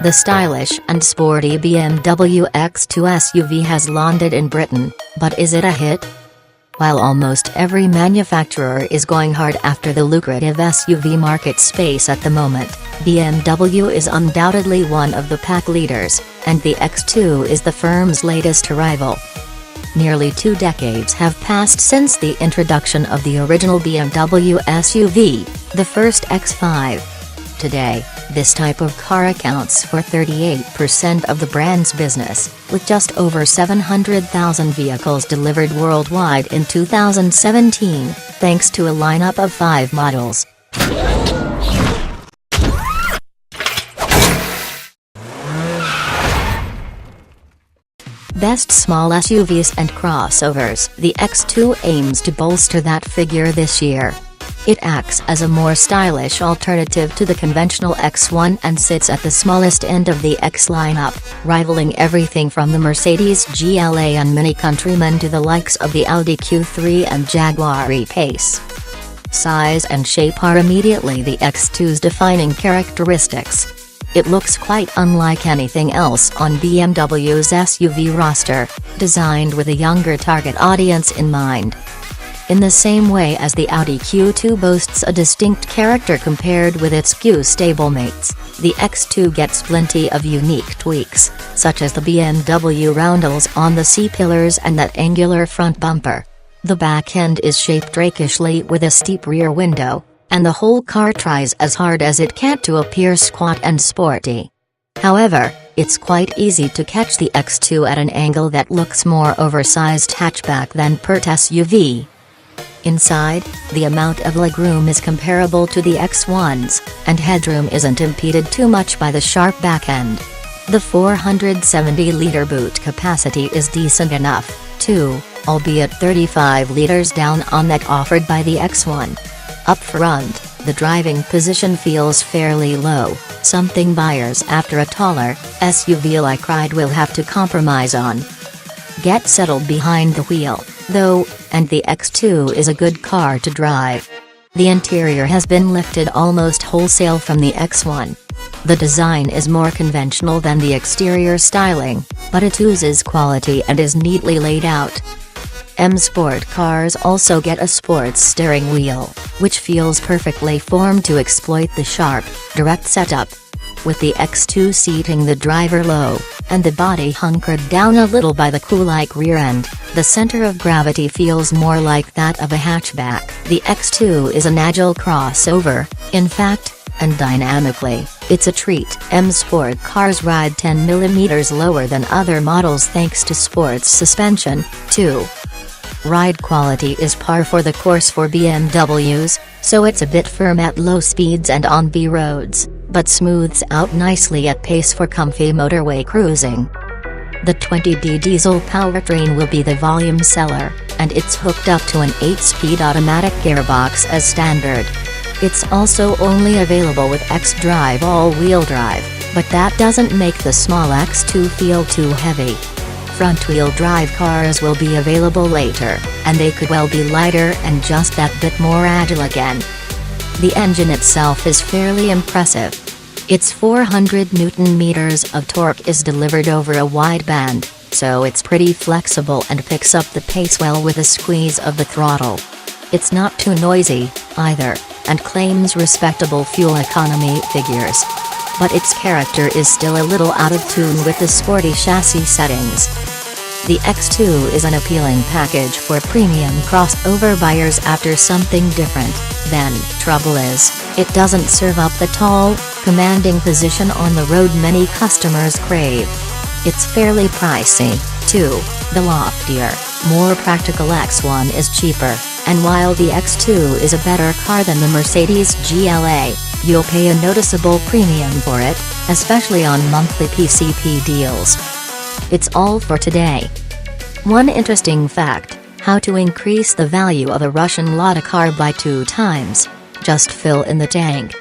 The stylish and sporty BMW X2 SUV has landed in Britain, but is it a hit? While almost every manufacturer is going hard after the lucrative SUV market space at the moment, BMW is undoubtedly one of the pack leaders, and the X2 is the firm's latest arrival. Nearly 2 decades have passed since the introduction of the original BMW SUV, the first X5. Today, this type of car accounts for 38% of the brand's business, with just over 700,000 vehicles delivered worldwide in 2017, thanks to a lineup of 5 models. Best small SUVs and crossovers. The X2 aims to bolster that figure this year. It acts as a more stylish alternative to the conventional X1 and sits at the smallest end of the X lineup, rivaling everything from the Mercedes GLA and Mini Countryman to the likes of the Audi Q3 and Jaguar E-Pace. Size and shape are immediately the X2's defining characteristics. It looks quite unlike anything else on BMW's SUV roster, designed with a younger target audience in mind. In the same way as the Audi Q2 boasts a distinct character compared with its Q stablemates, the X2 gets plenty of unique tweaks, such as the BMW roundels on the C-pillars and that angular front bumper. The back end is shaped rakishly with a steep rear window, and the whole car tries as hard as it can to appear squat and sporty. However, it's quite easy to catch the X2 at an angle that looks more oversized hatchback than pert SUV. Inside, the amount of legroom is comparable to the X1's, and headroom isn't impeded too much by the sharp back end. The 470-liter boot capacity is decent enough, too, albeit 35 liters down on that offered by the X1. Up front, the driving position feels fairly low, something buyers after a taller, SUV-like ride will have to compromise on. Get settled behind the wheel, though, and the X2 is a good car to drive. The interior has been lifted almost wholesale from the X1. The design is more conventional than the exterior styling, but it oozes quality and is neatly laid out. M-Sport cars also get a sports steering wheel, which feels perfectly formed to exploit the sharp, direct setup. With the X2 seating the driver low, and the body hunkered down a little by the Q-like rear end, the center of gravity feels more like that of a hatchback. The X2 is an agile crossover, in fact, and dynamically, it's a treat. M-Sport cars ride 10 mm lower than other models thanks to sports suspension, too. Ride quality is par for the course for BMWs, so it's a bit firm at low speeds and on B roads, but smooths out nicely at pace for comfy motorway cruising. The 20D diesel powertrain will be the volume seller, and it's hooked up to an 8-speed automatic gearbox as standard. It's also only available with X-Drive all-wheel drive, but that doesn't make the small X2 feel too heavy. Front-wheel drive cars will be available later, and they could well be lighter and just that bit more agile again. The engine itself is fairly impressive. Its 400 Nm of torque is delivered over a wide band, so it's pretty flexible and picks up the pace well with a squeeze of the throttle. It's not too noisy, either, and claims respectable fuel economy figures. But its character is still a little out of tune with the sporty chassis settings. The X2 is an appealing package for premium crossover buyers after something different. Then, trouble is, it doesn't serve up the tall, commanding position on the road many customers crave. It's fairly pricey, too. The loftier, more practical X1 is cheaper, and while the X2 is a better car than the Mercedes GLA, you'll pay a noticeable premium for it, especially on monthly PCP deals. It's all for today. One interesting fact: how to increase the value of a Russian Lada car by 2 times. Just fill in the tank.